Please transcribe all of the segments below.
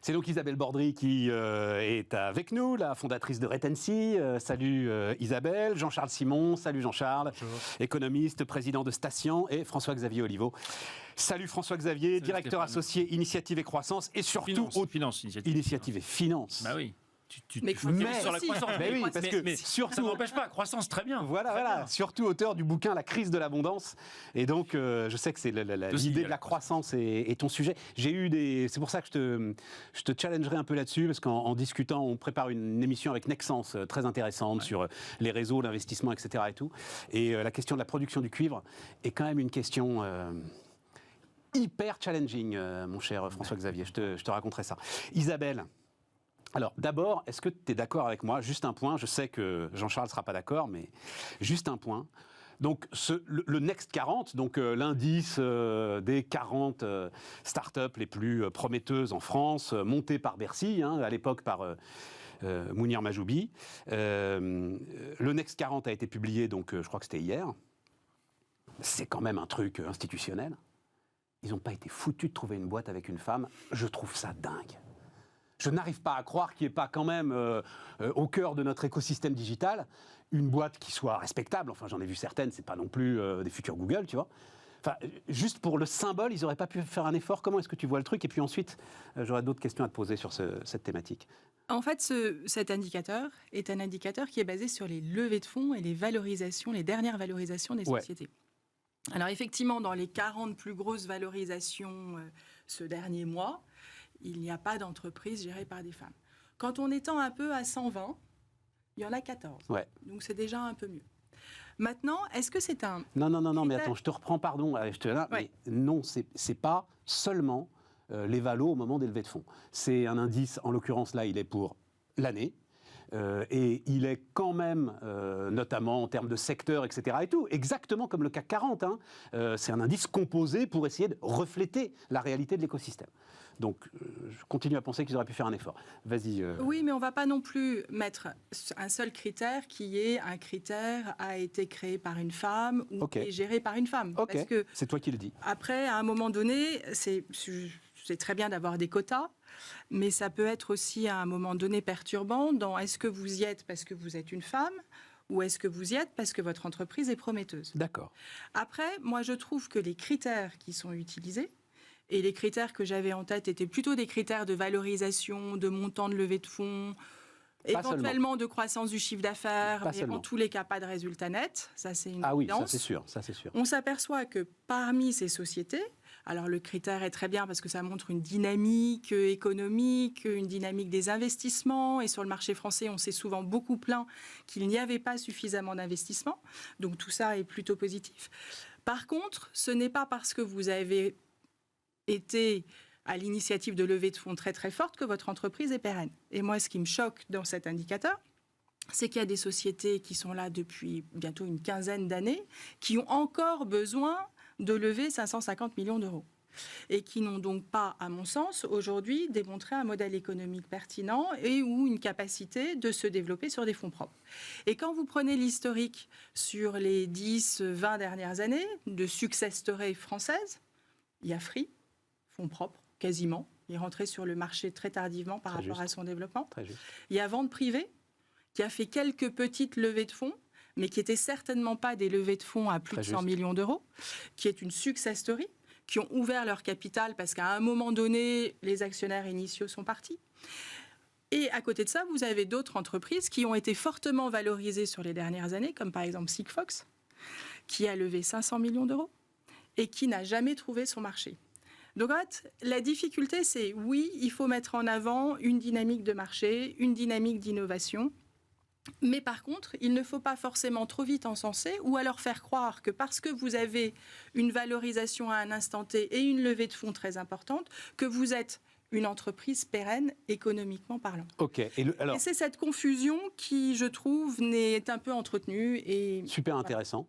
C'est donc Isabelle Bordry qui est avec nous, la fondatrice de Retency. Salut Isabelle. Jean-Charles Simon. Salut Jean-Charles. Bonjour. Économiste, président de Station. Et François-Xavier Oliveau. Salut François-Xavier, Salut directeur Stéphane. associé Initiative et Croissance. Et surtout, Finance, Initiative et Finance. Bah oui. Mais focalises sur la croissance. Mais oui, parce que mais surtout, ça n'empêche pas, croissance, très bien. Voilà. Surtout auteur du bouquin La crise de l'abondance. Et donc, je sais que c'est l'idée de la croissance est ton sujet. C'est pour ça que je te challengerai un peu là-dessus, parce qu'en discutant, on prépare une émission avec Nexence très intéressante sur les réseaux, l'investissement, etc. Et tout. Et la question de la production du cuivre est quand même une question hyper challenging, mon cher François-Xavier. Je te raconterai ça. Isabelle. Alors, d'abord, est-ce que tu es d'accord avec moi? Juste un point, je sais que Jean-Charles ne sera pas d'accord, mais juste un point. Donc, le Next 40, donc l'indice des 40 startups les plus prometteuses en France, monté par Bercy, à l'époque par Mounir Majoubi. Le Next 40 a été publié, donc je crois que c'était hier. C'est quand même un truc institutionnel. Ils n'ont pas été foutus de trouver une boîte avec une femme. Je trouve ça dingue. Je n'arrive pas à croire qu'il n'y ait pas quand même au cœur de notre écosystème digital une boîte qui soit respectable. Enfin, j'en ai vu certaines, c'est pas non plus des futurs Google, tu vois. Enfin, juste pour le symbole, ils n'auraient pas pu faire un effort. Comment est-ce que tu vois le truc? Et puis ensuite, j'aurais d'autres questions à te poser sur cette thématique. En fait, cet indicateur est un indicateur qui est basé sur les levées de fonds et les valorisations, les dernières valorisations des sociétés. Alors effectivement, dans les 40 plus grosses valorisations ce dernier mois, il n'y a pas d'entreprise gérée par des femmes. Quand on étend un peu à 120, il y en a 14. Ouais. Donc c'est déjà un peu mieux. Maintenant, est-ce que c'est un... Non, mais attends, je te reprends, pardon. Mais non, c'est pas seulement les valos au moment des levées de fonds. C'est un indice, en l'occurrence là, il est pour l'année. Et il est quand même, notamment en termes de secteur, etc. et tout, exactement comme le CAC 40. C'est un indice composé pour essayer de refléter la réalité de l'écosystème. Donc, je continue à penser qu'ils auraient pu faire un effort. Vas-y. Oui, mais on ne va pas non plus mettre un seul critère qui est un critère a été créé par une femme ou est géré par une femme. Ok, parce que c'est toi qui le dis. Après, à un moment donné, c'est très bien d'avoir des quotas, mais ça peut être aussi à un moment donné perturbant dans est-ce que vous y êtes parce que vous êtes une femme ou est-ce que vous y êtes parce que votre entreprise est prometteuse. D'accord. Après, moi je trouve que les critères qui sont utilisés, et les critères que j'avais en tête étaient plutôt des critères de valorisation, de montant de levée de fonds, éventuellement de croissance du chiffre d'affaires, mais en tous les cas pas de résultat net. Ça, c'est une évidence. Oui, ça c'est sûr. On s'aperçoit que parmi ces sociétés, alors le critère est très bien parce que ça montre une dynamique économique, une dynamique des investissements. Et sur le marché français, on s'est souvent beaucoup plaint qu'il n'y avait pas suffisamment d'investissements. Donc tout ça est plutôt positif. Par contre, ce n'est pas parce que vous avez été à l'initiative de levée de fonds très très forte que votre entreprise est pérenne. Et moi, ce qui me choque dans cet indicateur, c'est qu'il y a des sociétés qui sont là depuis bientôt une quinzaine d'années, qui ont encore besoin de lever 550 millions d'euros. Et qui n'ont donc pas, à mon sens, aujourd'hui démontré un modèle économique pertinent et ou une capacité de se développer sur des fonds propres. Et quand vous prenez l'historique sur les 10-20 dernières années de success story françaises, il y a Free, fonds propres, quasiment. Il est rentré sur le marché très tardivement par rapport à son développement. Très juste. Il y a Vente Privée, qui a fait quelques petites levées de fonds, mais qui n'étaient certainement pas des levées de fonds à plus de 100 millions d'euros, qui est une success story, qui ont ouvert leur capital parce qu'à un moment donné, les actionnaires initiaux sont partis. Et à côté de ça, vous avez d'autres entreprises qui ont été fortement valorisées sur les dernières années, comme par exemple Sigfox, qui a levé 500 millions d'euros et qui n'a jamais trouvé son marché. Donc, en fait, la difficulté, c'est oui, il faut mettre en avant une dynamique de marché, une dynamique d'innovation. Mais par contre, il ne faut pas forcément trop vite encenser ou alors faire croire que parce que vous avez une valorisation à un instant T et une levée de fonds très importante, que vous êtes une entreprise pérenne économiquement parlant. Ok. Et c'est cette confusion qui, je trouve, est un peu entretenue. Et super intéressant.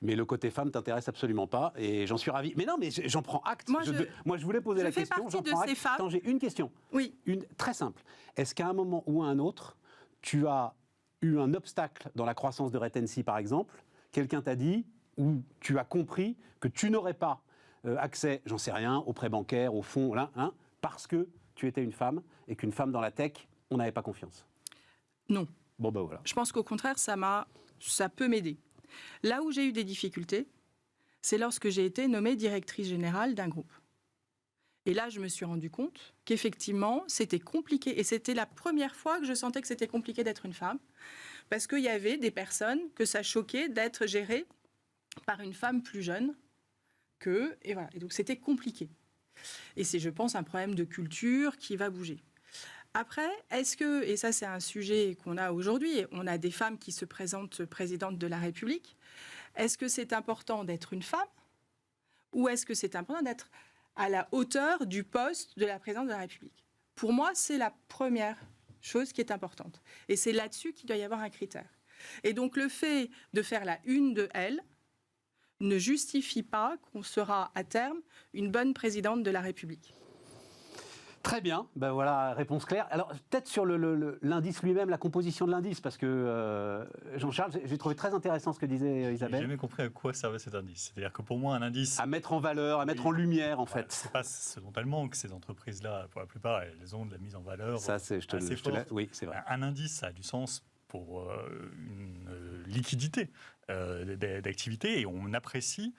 Mais le côté femme t'intéresse absolument pas, et j'en suis ravi. Mais non, mais j'en prends acte. Moi, je voulais poser la question. Je fais partie de ces femmes. Attends, j'ai une question. Oui. Une très simple. Est-ce qu'à un moment ou à un autre, tu as eu un obstacle dans la croissance de Retency, par exemple, quelqu'un t'a dit, ou tu as compris que tu n'aurais pas accès, j'en sais rien, aux prêts bancaires, aux fonds, là, parce que tu étais une femme et qu'une femme dans la tech, on n'avait pas confiance? Non. Bon, ben voilà. Je pense qu'au contraire, ça peut m'aider. Là où j'ai eu des difficultés, c'est lorsque j'ai été nommée directrice générale d'un groupe. Et là, je me suis rendu compte qu'effectivement, c'était compliqué. Et c'était la première fois que je sentais que c'était compliqué d'être une femme. Parce qu'il y avait des personnes que ça choquait d'être gérées par une femme plus jeune qu'eux. Et voilà. Et donc, c'était compliqué. Et c'est, je pense, un problème de culture qui va bouger. Après, est-ce que, et ça c'est un sujet qu'on a aujourd'hui, on a des femmes qui se présentent présidentes de la République, est-ce que c'est important d'être une femme ou est-ce que c'est important d'être à la hauteur du poste de la présidente de la République? Pour moi, c'est la première chose qui est importante. Et c'est là-dessus qu'il doit y avoir un critère. Et donc le fait de faire la une de elle ne justifie pas qu'on sera à terme une bonne présidente de la République. Très bien, ben voilà, réponse claire. Alors peut-être sur l'indice lui-même, la composition de l'indice, parce que Jean-Charles, j'ai trouvé très intéressant ce que disait Isabelle. J'ai jamais compris à quoi servait cet indice. C'est-à-dire que pour moi, un indice... À mettre en valeur, à mettre en lumière, en fait. C'est pas ce dont elles manquent, ces entreprises-là. Pour la plupart, elles ont de la mise en valeur. Ça, c'est, oui, c'est vrai. Un indice, ça a du sens pour une liquidité d'activité et on apprécie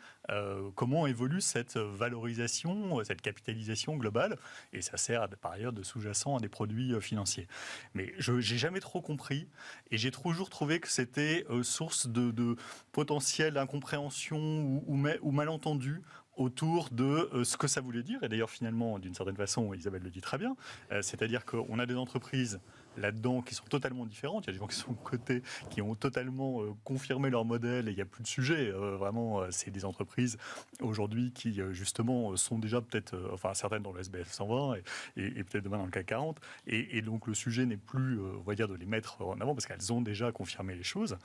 comment évolue cette valorisation, cette capitalisation globale et ça sert par ailleurs de sous-jacent à des produits financiers. Mais je n'ai jamais trop compris et j'ai toujours trouvé que c'était source de potentielle incompréhension ou malentendu autour de ce que ça voulait dire. Et d'ailleurs, finalement, d'une certaine façon, Isabelle le dit très bien, c'est-à-dire qu'on a des entreprises là-dedans qui sont totalement différentes. Il y a des gens qui sont cotés, qui ont totalement confirmé leur modèle et il n'y a plus de sujet. Vraiment, c'est des entreprises aujourd'hui qui, justement, sont déjà peut-être, enfin, certaines dans le SBF 120 et peut-être demain dans le CAC 40. Et donc, le sujet n'est plus, on va dire, de les mettre en avant parce qu'elles ont déjà confirmé les choses.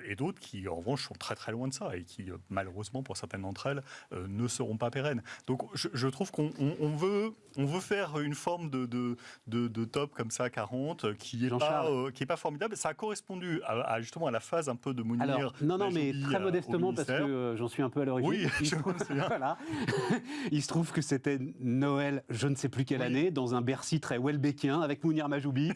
Et d'autres qui, en revanche, sont très très loin de ça et qui, malheureusement, pour certaines d'entre elles, ne seront pas pérennes. Donc, je trouve qu'on veut faire une forme de top comme ça, 40, qui est pas formidable. Ça a correspondu justement à la phase un peu de Mounir. Alors, non, mais très modestement, parce que j'en suis un peu à l'origine. Oui, voilà. Il se trouve que c'était Noël, je ne sais plus quelle année, dans un Bercy très Welbeckien, avec Mounir Majoubi,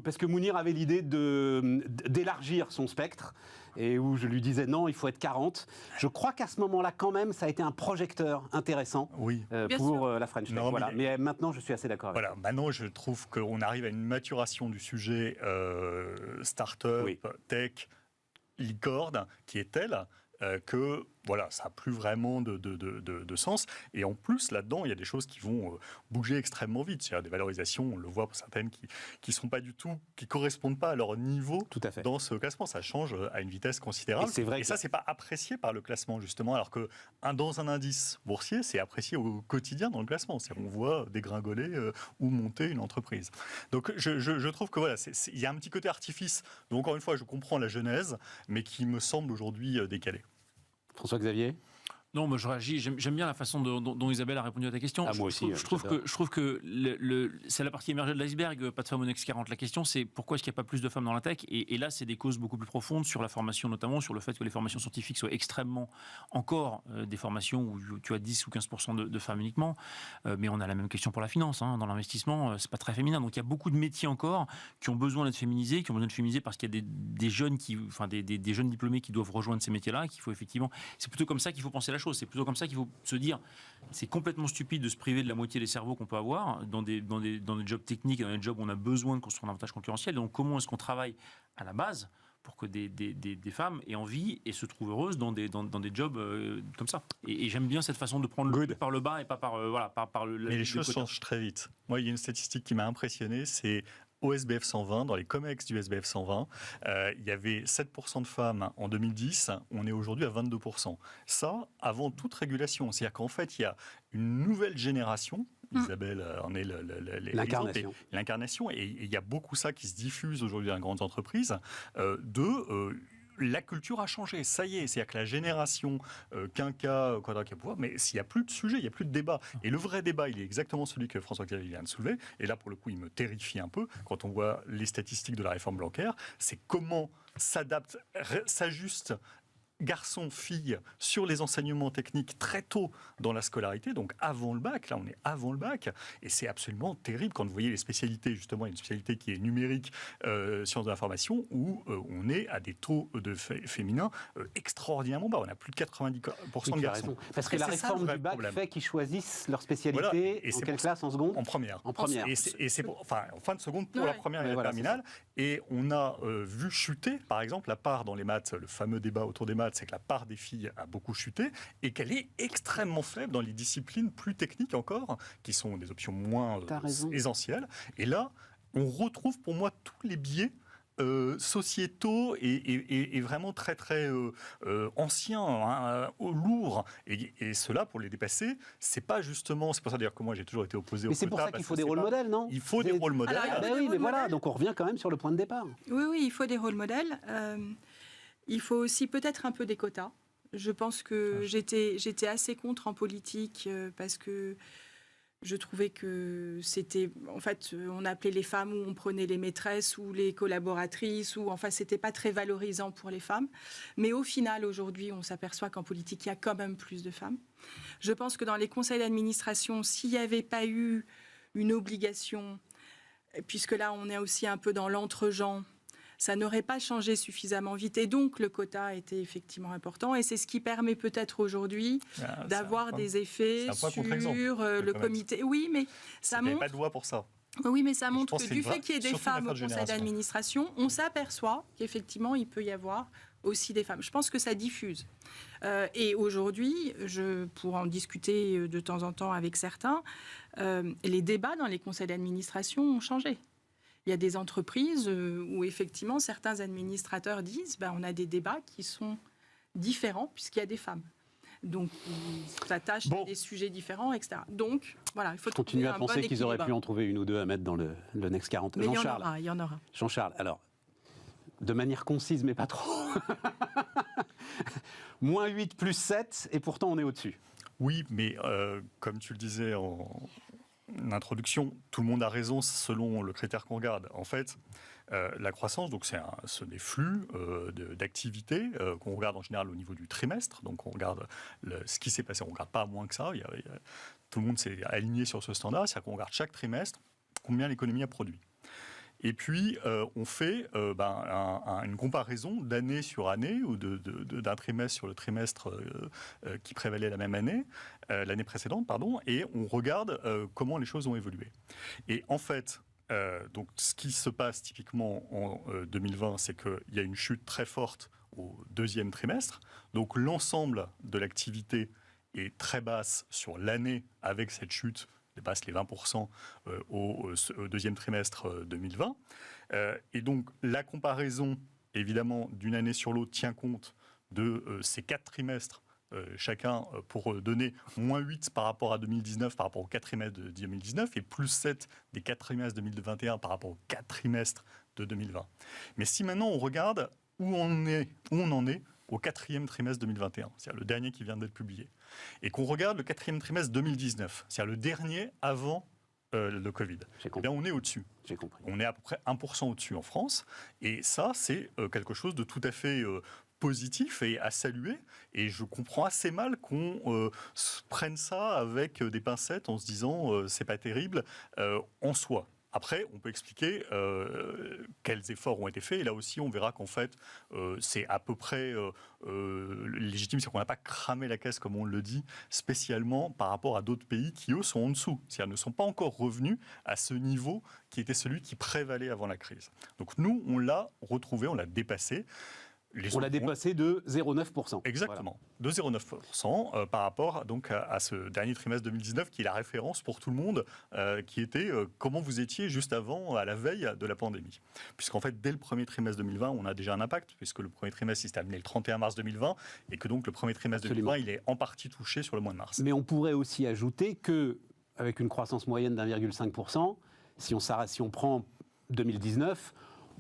parce que Mounir avait l'idée d'élargir son spectre, et où je lui disais non, il faut être 40. Je crois qu'à ce moment-là, quand même, ça a été un projecteur intéressant pour la French Tech. Voilà. Mais maintenant, je suis assez d'accord avec ça. Maintenant, je trouve qu'on arrive à une maturation du sujet start-up, tech, licorne, qui est telle que voilà, ça n'a plus vraiment de sens. Et en plus, là-dedans, il y a des choses qui vont bouger extrêmement vite. C'est-à-dire des valorisations, on le voit pour certaines qui sont pas du tout, qui correspondent pas à leur niveau dans ce classement. Ça change à une vitesse considérable. Et ça, c'est pas apprécié par le classement, justement. Alors que dans un indice boursier, c'est apprécié au quotidien dans le classement. C'est-à-dire qu'on voit dégringoler ou monter une entreprise. Donc, je trouve que voilà, il y a un petit côté artifice. Donc, encore une fois, je comprends la genèse, mais qui me semble aujourd'hui décalé. François-Xavier ? Non, moi je réagis. J'aime bien la façon dont Isabelle a répondu à ta question. Moi aussi. Je trouve que c'est la partie émergée de l'iceberg, pas de femmes au Next 40. La question, c'est pourquoi est-ce qu'il n'y a pas plus de femmes dans la tech ? Et là, c'est des causes beaucoup plus profondes sur la formation, notamment sur le fait que les formations scientifiques soient extrêmement encore des formations où tu as 10 ou 15% de femmes uniquement. Mais on a la même question pour la finance. Dans l'investissement, c'est pas très féminin. Donc il y a beaucoup de métiers encore qui ont besoin d'être féminisés, parce qu'il y a des jeunes des jeunes diplômés qui doivent rejoindre ces métiers-là. Qu'il faut effectivement. C'est plutôt comme ça qu'il faut penser la chose. C'est plutôt comme ça qu'il faut se dire c'est complètement stupide de se priver de la moitié des cerveaux qu'on peut avoir dans des jobs techniques, dans des jobs où on a besoin de construire un avantage concurrentiel. Donc comment est-ce qu'on travaille à la base pour que des femmes aient envie et se trouvent heureuses dans des jobs comme ça. Et j'aime bien cette façon de prendre le par le bas et pas par le... Mais les choses changent très vite. Moi, il y a une statistique qui m'a impressionné, c'est au SBF 120, dans les COMEX du SBF 120, il y avait 7% de femmes en 2010, on est aujourd'hui à 22%. Ça, avant toute régulation. C'est-à-dire qu'en fait, il y a une nouvelle génération, Isabelle en est l'incarnation, et il y a beaucoup ça qui se diffuse aujourd'hui dans les grandes entreprises, la culture a changé, ça y est, c'est-à-dire que la génération quinquennat, pouvoir, mais s'il n'y a plus de sujet, il n'y a plus de débat. Et le vrai débat, il est exactement celui que François-Xavier vient de soulever, et là, pour le coup, il me terrifie un peu, quand on voit les statistiques de la réforme bancaire, c'est comment s'adapte, s'ajuste garçons-filles sur les enseignements techniques très tôt dans la scolarité, donc avant le bac. Là, on est avant le bac. Et c'est absolument terrible quand vous voyez les spécialités. Justement, il y a une spécialité qui est numérique, sciences de l'information, où on est à des taux de féminins extraordinairement bas. On a plus de 90% de garçons. Parce que la réforme du bac fait qu'ils choisissent leur spécialité. Voilà. Et en quelle classe? En seconde? En première. En première. Et c'est en fin de seconde pour la première et la terminale. Et on a vu chuter, par exemple, la part dans les maths, le fameux débat autour des maths, c'est que la part des filles a beaucoup chuté et qu'elle est extrêmement faible dans les disciplines plus techniques encore, qui sont des options moins essentielles. Et là, on retrouve pour moi tous les biais sociétaux et vraiment très très anciens, lourds. Et cela, pour les dépasser, c'est pas justement... C'est pour ça d'ailleurs que moi j'ai toujours été opposé au quota. Mais c'est pour ça qu'il faut des rôles modèles, non? Il faut des rôles modèles. Oui, mais voilà, donc on revient quand même sur le point de départ. Oui, il faut des rôles modèles. Il faut aussi peut-être un peu des quotas. Je pense que j'étais assez contre en politique parce que je trouvais que c'était... En fait, on appelait les femmes ou on prenait les maîtresses ou les collaboratrices. Enfin, c'était pas très valorisant pour les femmes. Mais au final, aujourd'hui, on s'aperçoit qu'en politique, il y a quand même plus de femmes. Je pense que dans les conseils d'administration, s'il n'y avait pas eu une obligation, puisque là, on est aussi un peu dans l'entre-gens, ça n'aurait pas changé suffisamment vite. Et donc, le quota était effectivement important. Et c'est ce qui permet peut-être aujourd'hui d'avoir des effets sur le comité. Oui, mais ça montre... Il n'y a pas de loi pour ça. Oui, mais ça montre que du fait qu'il y ait des femmes au conseil d'administration, on s'aperçoit qu'effectivement, il peut y avoir aussi des femmes. Je pense que ça diffuse. Et aujourd'hui, pour en discuter de temps en temps avec certains, les débats dans les conseils d'administration ont changé. Il y a des entreprises où effectivement certains administrateurs disent on a des débats qui sont différents puisqu'il y a des femmes. Donc ils s'attachent à des sujets différents, etc. Donc voilà, il faut continuer à penser qu'ils auraient pu en trouver une ou deux à mettre dans le Next 40. Mais il y en aura. Jean-Charles, alors, de manière concise mais pas trop. Moins 8 plus 7 et pourtant on est au-dessus. Oui, mais comme tu le disais en introduction, tout le monde a raison selon le critère qu'on regarde. En fait, la croissance, donc c'est des flux d'activité qu'on regarde en général au niveau du trimestre. Donc on regarde ce qui s'est passé. On ne regarde pas moins que ça. Tout le monde s'est aligné sur ce standard. C'est-à-dire qu'on regarde chaque trimestre combien l'économie a produit. Et puis, on fait une comparaison d'année sur année ou d'un trimestre sur le trimestre qui prévalait la même année, l'année précédente, pardon, et on regarde comment les choses ont évolué. Et en fait, donc, ce qui se passe typiquement en 2020, c'est qu'il y a une chute très forte au deuxième trimestre. Donc, l'ensemble de l'activité est très basse sur l'année avec cette chute dépasse les 20% au deuxième trimestre 2020. Et donc, la comparaison, évidemment, d'une année sur l'autre tient compte de ces 4 trimestres, chacun pour donner moins 8 par rapport à 2019, par rapport aux 4 trimestres de 2019, et plus 7 des 4 trimestres 2021 par rapport aux 4 trimestres de 2020. Mais si maintenant on regarde où on en est au 4e trimestre 2021, c'est-à-dire le dernier qui vient d'être publié, et qu'on regarde le 4e trimestre 2019, c'est-à-dire le dernier avant le Covid, eh bien on est au-dessus. J'ai compris. On est à peu près 1% au-dessus en France, et ça, c'est quelque chose de tout à fait positif et à saluer. Et je comprends assez mal qu'on prenne ça avec des pincettes en se disant c'est pas terrible en soi. Après, on peut expliquer quels efforts ont été faits. Et là aussi, on verra qu'en fait, c'est à peu près légitime. C'est qu'on n'a pas cramé la caisse, comme on le dit, spécialement par rapport à d'autres pays qui, eux, sont en dessous. C'est-à-dire ne sont pas encore revenus à ce niveau qui était celui qui prévalait avant la crise. Donc nous, on l'a retrouvé, on l'a dépassé. On l'a dépassé de 0,9%. Exactement, de 0,9% par rapport donc, à ce dernier trimestre 2019 qui est la référence pour tout le monde, qui était comment vous étiez juste avant, à la veille de la pandémie. Puisqu'en fait, dès le premier trimestre 2020, on a déjà un impact, puisque le premier trimestre s'est terminé le 31 mars 2020, et que donc le premier trimestre 2020, il est en partie touché sur le mois de mars. Mais on pourrait aussi ajouter qu'avec une croissance moyenne d'1,5%, si on prend 2019,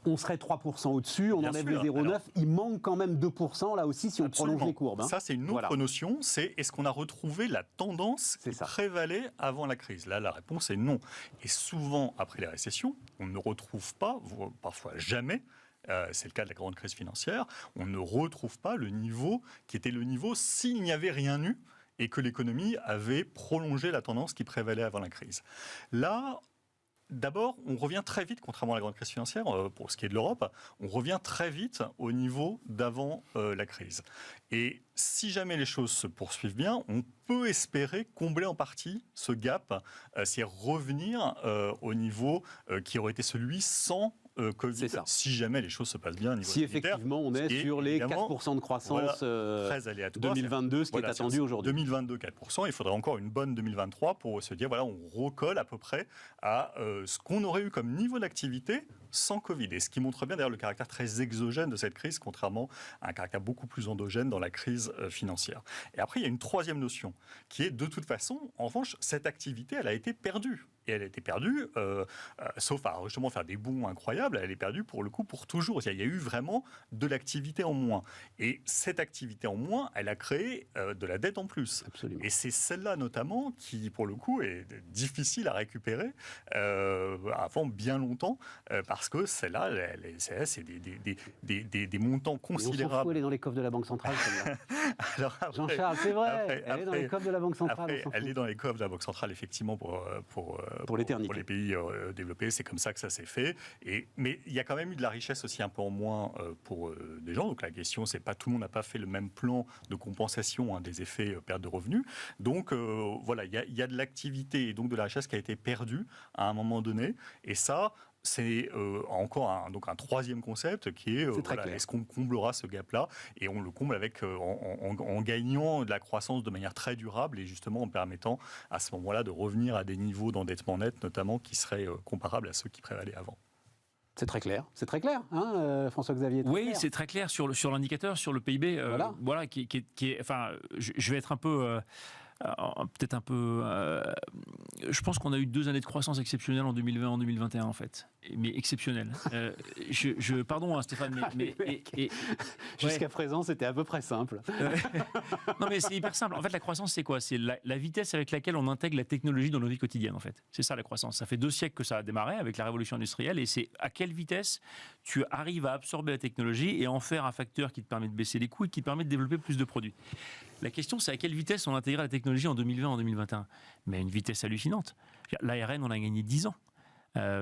on serait 3% au-dessus, on enlève les 0,9, il manque quand même 2% là aussi si on prolonge les courbes. Ça, c'est une autre notion, c'est est-ce qu'on a retrouvé la tendance qui prévalait avant la crise? Là, la réponse est non. Et souvent, après les récessions, on ne retrouve pas, parfois jamais, c'est le cas de la grande crise financière, on ne retrouve pas le niveau qui était le niveau s'il n'y avait rien eu et que l'économie avait prolongé la tendance qui prévalait avant la crise. Là, d'abord, on revient très vite, contrairement à la grande crise financière, pour ce qui est de l'Europe, on revient très vite au niveau d'avant la crise. Et si jamais les choses se poursuivent bien, on peut espérer combler en partie ce gap, c'est-à-dire revenir au niveau qui aurait été celui sans Covid, si jamais les choses se passent bien au niveau si effectivement on est sur les 4% de croissance très aléatoire, 2022, ce qui est attendu aujourd'hui. 2022, 4%, il faudrait encore une bonne 2023 pour se dire, voilà, on recolle à peu près à ce qu'on aurait eu comme niveau d'activité sans Covid. Et ce qui montre bien d'ailleurs le caractère très exogène de cette crise, contrairement à un caractère beaucoup plus endogène dans la crise financière. Et après, il y a une troisième notion, qui est de toute façon, en revanche, cette activité, elle a été perdue. Et elle a été perdue, sauf à justement faire des bonds incroyables, elle est perdue pour le coup pour toujours. Il y a eu vraiment de l'activité en moins. Et cette activité en moins, elle a créé de la dette en plus. Absolument. Et c'est celle-là notamment qui, pour le coup, est difficile à récupérer avant bien longtemps, parce que celle-là, c'est des montants considérables. On s'en fout, elle est dans les coffres de la Banque centrale, celle-là. Jean-Charles, c'est vrai, elle est dans les coffres de la Banque centrale. Après, elle est dans les coffres de la Banque centrale, effectivement, pour les pays développés, c'est comme ça que ça s'est fait. Mais il y a quand même eu de la richesse aussi un peu en moins pour des gens. Donc la question, c'est pas tout le monde n'a pas fait le même plan de compensation des effets perte de revenus. Donc voilà, il y a de l'activité et donc de la richesse qui a été perdue à un moment donné. Et ça, c'est encore un troisième concept qui est, est-ce qu'on comblera ce gap-là? Et on le comble avec, en gagnant de la croissance de manière très durable et justement en permettant à ce moment-là de revenir à des niveaux d'endettement net, notamment, qui seraient comparables à ceux qui prévalaient avant. C'est très clair, hein, François-Xavier. Oui, c'est très clair sur l'indicateur, sur le PIB. Voilà, qui est, enfin, je vais être un peu... peut-être un peu... je pense qu'on a eu 2 années de croissance exceptionnelles en 2020 et en 2021, en fait. Mais exceptionnelles. Pardon, hein, Stéphane, mais... Jusqu'à présent, c'était à peu près simple. Non, mais c'est hyper simple. En fait, la croissance, c'est quoi? C'est la vitesse avec laquelle on intègre la technologie dans nos vies quotidiennes, en fait. C'est ça, la croissance. Ça fait 2 siècles que ça a démarré avec la révolution industrielle, et c'est à quelle vitesse tu arrives à absorber la technologie et en faire un facteur qui te permet de baisser les coûts et qui te permet de développer plus de produits. La question, c'est à quelle vitesse on intègre la technologie en 2020, en 2021. Mais à une vitesse hallucinante. L'ARN, on a gagné 10 ans.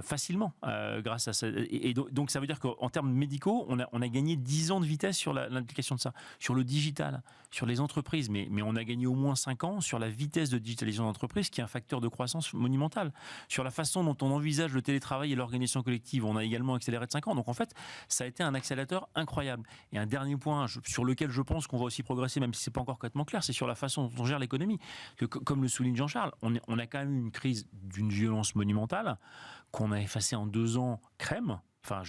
Facilement, grâce à ça. Et donc, ça veut dire qu'en termes médicaux, on a gagné 10 ans de vitesse sur l'implication de ça, sur le digital, sur les entreprises. Mais on a gagné au moins 5 ans sur la vitesse de digitalisation d'entreprise, qui est un facteur de croissance monumental. Sur la façon dont on envisage le télétravail et l'organisation collective, on a également accéléré de 5 ans. Donc, en fait, ça a été un accélérateur incroyable. Et un dernier point sur lequel je pense qu'on va aussi progresser, même si ce n'est pas encore complètement clair, c'est sur la façon dont on gère l'économie. Comme le souligne Jean-Charles, on a quand même eu une crise d'une violence monumentale qu'on a effacé en 2 ans crème. Enfin,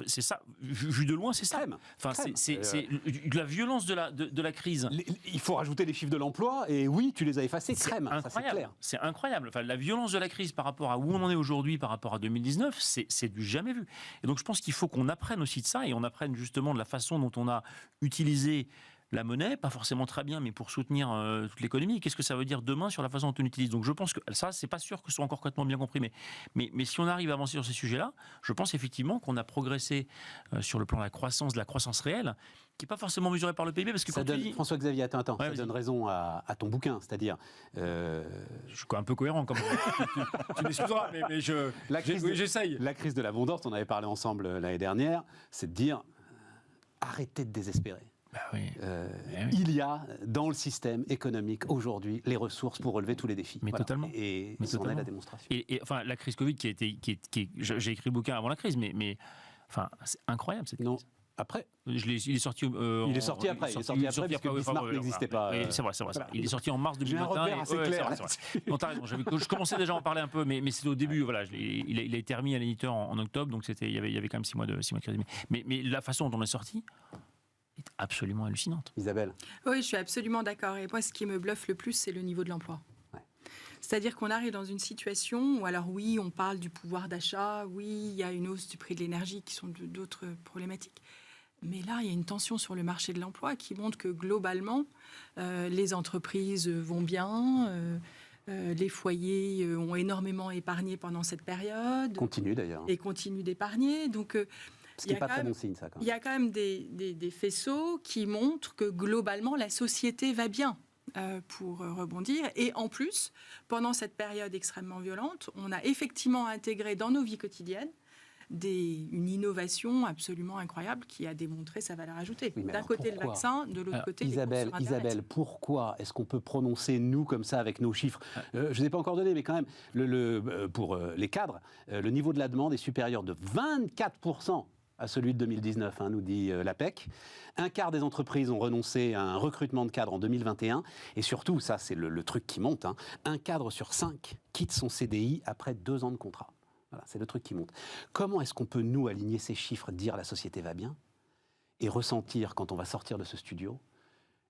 c'est ça. Vu de loin, c'est ça. Enfin, c'est la violence de la crise. Il faut rajouter les chiffres de l'emploi, et oui, tu les as effacés crème. Incroyable. C'est incroyable. Enfin, la violence de la crise par rapport à où on en est aujourd'hui, par rapport à 2019, c'est du jamais vu. Et donc, je pense qu'il faut qu'on apprenne aussi de ça, et on apprenne justement de la façon dont on a utilisé la monnaie, pas forcément très bien, mais pour soutenir toute l'économie. Qu'est-ce que ça veut dire demain sur la façon dont on utilise? Donc je pense que ça, c'est pas sûr que ce soit encore complètement bien compris. Mais si on arrive à avancer sur ces sujets-là, je pense effectivement qu'on a progressé sur le plan de la croissance réelle, qui n'est pas forcément mesurée par le PIB. Parce que ça donne, François-Xavier, attends, ça donne raison à ton bouquin, c'est-à-dire... Je suis un peu cohérent, comme tu m'excuseras, mais j'essaye. La crise de l'abondance, on avait parlé ensemble l'année dernière, c'est de dire, arrêtez de désespérer. Il y a dans le système économique aujourd'hui les ressources pour relever tous les défis. Mais totalement. Et c'en est la démonstration. Et enfin, la crise Covid j'ai écrit le bouquin avant la crise, mais enfin, c'est incroyable cette crise. Non. Après, il est sorti. Il est sorti après. Il est sorti après parce que Bismarck n'existait pas. C'est vrai. Voilà. Il est sorti en mars 2021. J'ai un repère assez clair. Non, t'as raison. Je commençais déjà à en parler un peu, mais c'était au début. Voilà, il a été remis à l'éditeur en octobre, donc il y avait quand même 6 mois de crise. Mais la façon dont on est sorti est absolument hallucinante. Isabelle. Oui, je suis absolument d'accord. Et moi, ce qui me bluffe le plus, c'est le niveau de l'emploi. Ouais. C'est-à-dire qu'on arrive dans une situation où, alors oui, on parle du pouvoir d'achat, oui, il y a une hausse du prix de l'énergie qui sont d'autres problématiques. Mais là, il y a une tension sur le marché de l'emploi qui montre que globalement, les entreprises vont bien, les foyers ont énormément épargné pendant cette période. Continuent d'ailleurs. Et continuent d'épargner. Donc, Ce qui n'est pas très bon signe, ça. Quand même. Il y a quand même des faisceaux qui montrent que globalement, la société va bien. Pour rebondir. Et en plus, pendant cette période extrêmement violente, on a effectivement intégré dans nos vies quotidiennes une innovation absolument incroyable qui a démontré sa valeur ajoutée. Oui, d'un côté le vaccin, de l'autre côté Isabelle, les cours sur Internet. Isabelle, pourquoi est-ce qu'on peut prononcer, nous, comme ça, avec nos chiffres je ne les ai pas encore donnés, mais quand même, pour les cadres, le niveau de la demande est supérieur de 24% à celui de 2019, nous dit l'APEC. Un quart des entreprises ont renoncé à un recrutement de cadres en 2021. Et surtout, ça c'est le truc qui monte, un cadre sur 5 quitte son CDI après 2 ans de contrat. Voilà, c'est le truc qui monte. Comment est-ce qu'on peut, nous, aligner ces chiffres, dire la société va bien, et ressentir, quand on va sortir de ce studio,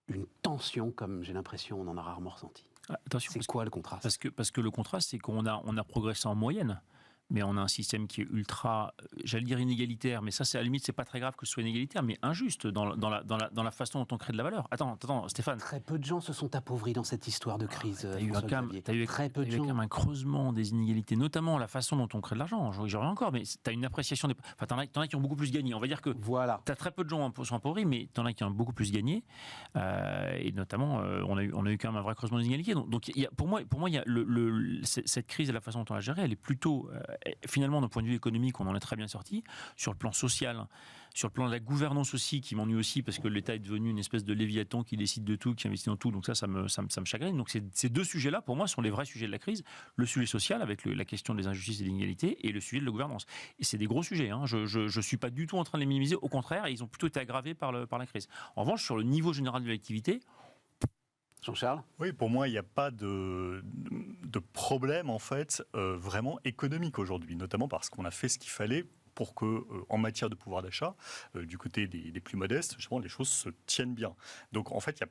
une tension comme j'ai l'impression on en a rarement ressenti? Attention, c'est quoi le contraste? Parce que le contraste, c'est qu'on a progressé en moyenne. Mais on a un système qui est ultra, j'allais dire inégalitaire, mais ça, c'est à la limite, c'est pas très grave que ce soit inégalitaire, mais injuste dans la façon dont on crée de la valeur. Attends, Stéphane. Très peu de gens se sont appauvris dans cette histoire de crise. T'as eu quand même un creusement des inégalités, notamment la façon dont on crée de l'argent. J'y reviens encore, mais t'as une appréciation des. Enfin, t'en as qui ont beaucoup plus gagné. On va dire que voilà. T'as très peu de gens qui sont appauvris, mais t'en as qui ont beaucoup plus gagné. Et notamment, on a eu quand même un vrai creusement des inégalités. Donc pour moi, il y a cette crise et la façon dont on l'a gérée, elle est plutôt finalement, d'un point de vue économique, on en est très bien sorti. Sur le plan social, sur le plan de la gouvernance aussi, qui m'ennuie aussi, parce que l'État est devenu une espèce de léviathan qui décide de tout, qui investit dans tout. Donc ça me chagrine. Donc ces deux sujets-là, pour moi, sont les vrais sujets de la crise. Le sujet social, avec la question des injustices et des inégalités, et le sujet de la gouvernance. Et c'est des gros sujets. Je ne suis pas du tout en train de les minimiser. Au contraire, ils ont plutôt été aggravés par la crise. En revanche, sur le niveau général de l'activité, Jean-Charles ? Oui, pour moi, il n'y a pas de problème, en fait, vraiment économique aujourd'hui, notamment parce qu'on a fait ce qu'il fallait pour que, en matière de pouvoir d'achat, du côté des plus modestes, justement, les choses se tiennent bien. Donc, en fait, il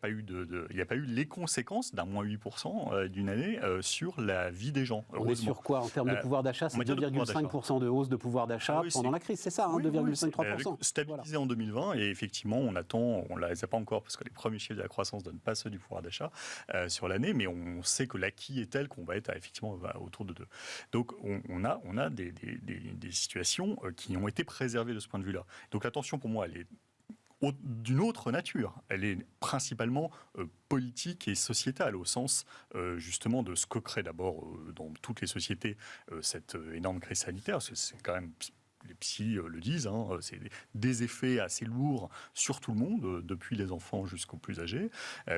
n'y a pas eu les conséquences d'un moins 8% d'une année sur la vie des gens. On est sur quoi en termes de pouvoir d'achat? C'est 2,5% de hausse de pouvoir d'achat pendant la crise, c'est ça, 2,53%. Stabilisé en 2020, et effectivement, on ne les a pas encore, parce que les premiers chiffres de la croissance ne donnent pas ceux du pouvoir d'achat sur l'année, mais on sait que l'acquis est tel qu'on va être effectivement autour de 2. Donc, on a des situations qui ont été préservés de ce point de vue-là. Donc la tension, pour moi, elle est d'une autre nature. Elle est principalement politique et sociétale, au sens justement de ce que crée d'abord dans toutes les sociétés cette énorme crise sanitaire. C'est quand même... Les psys le disent, c'est des effets assez lourds sur tout le monde, depuis les enfants jusqu'aux plus âgés.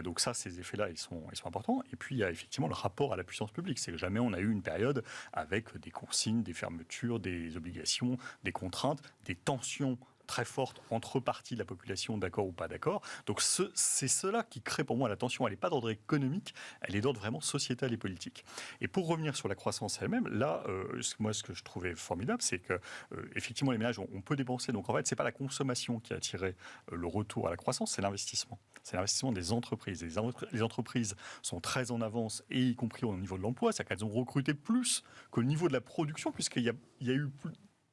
Donc ça, ces effets-là, ils sont importants. Et puis, il y a effectivement le rapport à la puissance publique. C'est que jamais on a eu une période avec des consignes, des fermetures, des obligations, des contraintes, des tensions très forte entre parties de la population, d'accord ou pas d'accord. Donc c'est cela qui crée pour moi la tension. Elle n'est pas d'ordre économique, elle est d'ordre vraiment sociétal et politique. Et pour revenir sur la croissance elle-même, là, moi ce que je trouvais formidable, c'est que effectivement les ménages, on peut dépenser. Donc en fait, c'est pas la consommation qui a attiré le retour à la croissance, c'est l'investissement. C'est l'investissement des entreprises. Les entreprises sont très en avance, et y compris au niveau de l'emploi, c'est-à-dire qu'elles ont recruté plus que le niveau de la production, puisqu'il y a eu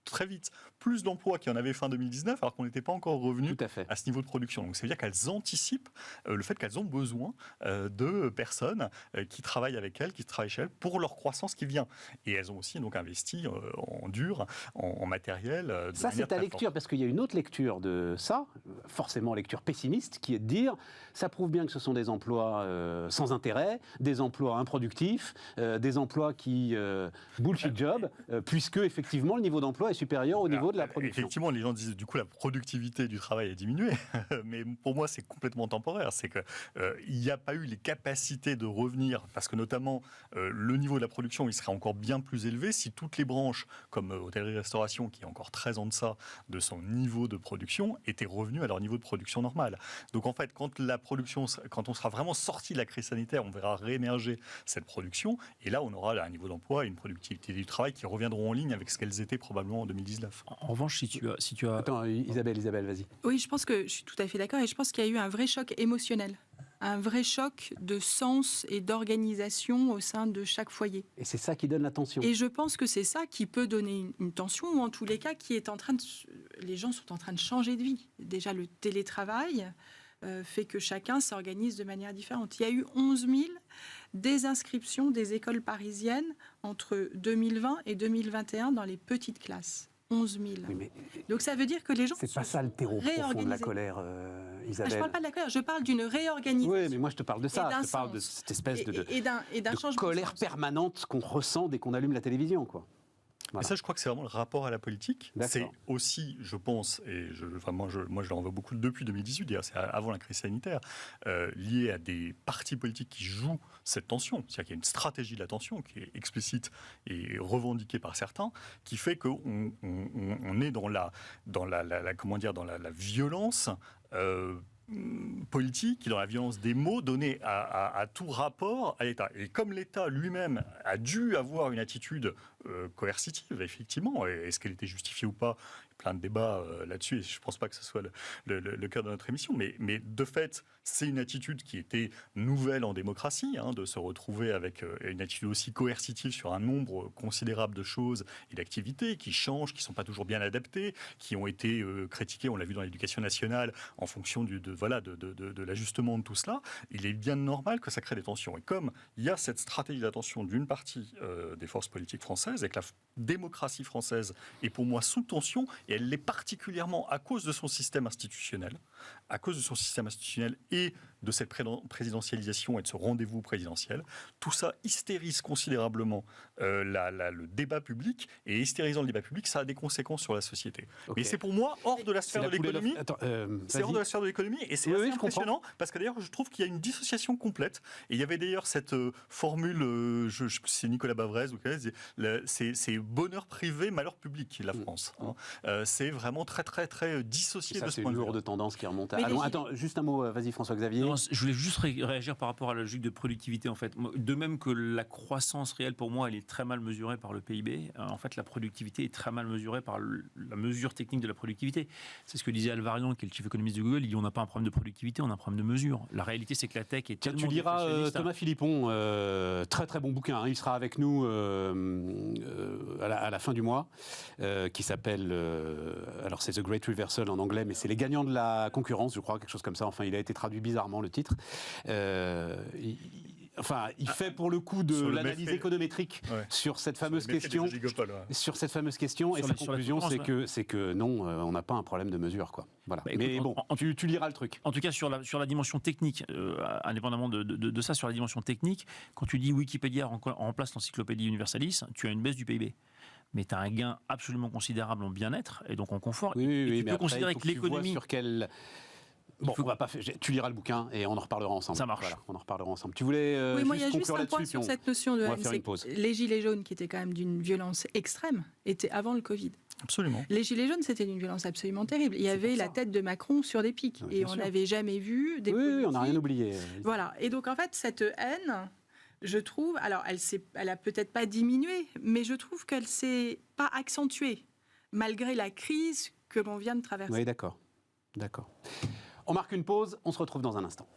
très vite plus d'emplois qu'il y en avait fin 2019, alors qu'on n'était pas encore revenu à ce niveau de production. Donc ça veut dire qu'elles anticipent le fait qu'elles ont besoin de personnes qui travaillent avec elles, qui travaillent chez elles, pour leur croissance qui vient. Et elles ont aussi donc investi en dur, en matériel. Ça, c'est ta lecture, parce qu'il y a une autre lecture de ça, forcément lecture pessimiste, qui est de dire, ça prouve bien que ce sont des emplois sans intérêt, des emplois improductifs, des emplois qui bullshit job, puisque effectivement le niveau d'emploi est supérieur au niveau de la production. Effectivement, les gens disent du coup la productivité du travail a diminué, mais pour moi c'est complètement temporaire. C'est qu'il n'y a pas eu les capacités de revenir, parce que notamment le niveau de la production il serait encore bien plus élevé si toutes les branches, comme hôtellerie-restauration, qui est encore très en deçà de son niveau de production, étaient revenues à leur niveau de production normal. Donc en fait, quand on sera vraiment sorti de la crise sanitaire, on verra réémerger cette production, et là on aura un niveau d'emploi et une productivité du travail qui reviendront en ligne avec ce qu'elles étaient probablement en 2019. En revanche, si tu as... Attends, Isabelle, vas-y. Oui, je pense que je suis tout à fait d'accord, et je pense qu'il y a eu un vrai choc émotionnel, un vrai choc de sens et d'organisation au sein de chaque foyer. Et c'est ça qui donne la tension. Et je pense que c'est ça qui peut donner une tension, ou en tous les cas, les gens sont en train de changer de vie. Déjà, le télétravail fait que chacun s'organise de manière différente. Il y a eu 11 000 désinscriptions des écoles parisiennes entre 2020 et 2021 dans les petites classes. 11 000. Oui, mais Donc ça veut dire que les gens c'est pas ça le terreau profond de la réorganisés. colère, Je Isabelle. ne parle pas de la colère, je parle d'une réorganisation. Oui, mais moi je te parle de ça, et d'un je te parle de sens. cette espèce de Et d'un changement de colère sens. permanente qu'on ressent dès qu'on allume la télévision, quoi. Voilà. Et ça, je crois que c'est vraiment le rapport à la politique. D'accord. C'est aussi, je pense, et moi je leur en veux beaucoup depuis 2018, d'ailleurs, c'est avant la crise sanitaire, lié à des partis politiques qui jouent cette tension. C'est-à-dire qu'il y a une stratégie de la tension qui est explicite et revendiquée par certains, qui fait qu'on est dans la violence politique, dans la violence des mots donnée à tout rapport à l'État. Et comme l'État lui-même a dû avoir une attitude coercitive, effectivement, est-ce qu'elle était justifiée ou pas ? Plein de débats là-dessus, et je ne pense pas que ce soit le cœur de notre émission, mais de fait, c'est une attitude qui était nouvelle en démocratie, de se retrouver avec une attitude aussi coercitive sur un nombre considérable de choses et d'activités qui changent, qui ne sont pas toujours bien adaptées, qui ont été critiquées, on l'a vu dans l'éducation nationale, en fonction de l'ajustement de tout cela. Il est bien normal que ça crée des tensions. Et comme il y a cette stratégie d'attention d'une partie des forces politiques françaises, et que la démocratie française est pour moi sous tension, et elle l'est particulièrement à cause de son système institutionnel, et de cette présidentialisation et de ce rendez-vous présidentiel. Tout ça hystérise considérablement le débat public, et hystérisant le débat public, ça a des conséquences sur la société. Okay. Mais c'est pour moi hors de la sphère de l'économie. C'est hors de la sphère de l'économie, et c'est assez impressionnant, parce que d'ailleurs, je trouve qu'il y a une dissociation complète. Et il y avait d'ailleurs cette formule, c'est Nicolas Bavrez, c'est bonheur privé, malheur public, la France. C'est vraiment très, très, très dissocié de ce point de vue. C'est une lourde tendance qui remonte à... Mais Attends, juste un mot, vas-y François-Xavier. Non, je voulais juste réagir par rapport à la logique de productivité, en fait. De même que la croissance réelle, pour moi, elle est très mal mesurée par le PIB, en fait, la productivité est très mal mesurée par la mesure technique de la productivité. C'est ce que disait Alvarion, qui est le chief économiste de Google. Il dit on n'a pas un problème de productivité, on a un problème de mesure. La réalité, c'est que la tech est tellement... Tu liras Thomas Philippon, très très bon bouquin, il sera avec nous à la fin du mois, qui s'appelle, alors c'est The Great Reversal en anglais, mais c'est les gagnants de la concurrence, je crois, quelque chose comme ça. Enfin, il a été traduit bizarrement, le titre. Il fait pour le coup de l'analyse économétrique sur cette fameuse question. Sur cette fameuse question, et sa conclusion, c'est que non, on n'a pas un problème de mesure, quoi. Voilà. Bah, mais bon, tu liras le truc. En tout cas, sur la dimension technique, indépendamment de ça, sur la dimension technique, quand tu dis Wikipédia remplace l'encyclopédie Universalis, tu as une baisse du PIB. Mais tu as un gain absolument considérable en bien-être et donc en confort. Oui, tu peux considérer que l'économie... sur quelle... Bon, on va pas faire... Tu liras le bouquin et on en reparlera ensemble. Ça marche. Voilà, on en reparlera ensemble. Tu voulais oui, moi, il y a juste conclure un point là-dessus, sur cette notion de les gilets jaunes, qui étaient quand même d'une violence extrême, étaient avant le Covid. Absolument. Les gilets jaunes, c'était d'une violence absolument terrible. Il y avait la tête de Macron sur des pics. Oui, et on n'avait jamais vu des Oui, on n'a rien oublié. Voilà. Et donc, en fait, cette haine... Je trouve, alors elle a peut-être pas diminué, mais je trouve qu'elle s'est pas accentuée, malgré la crise que l'on vient de traverser. Oui, d'accord. On marque une pause, on se retrouve dans un instant.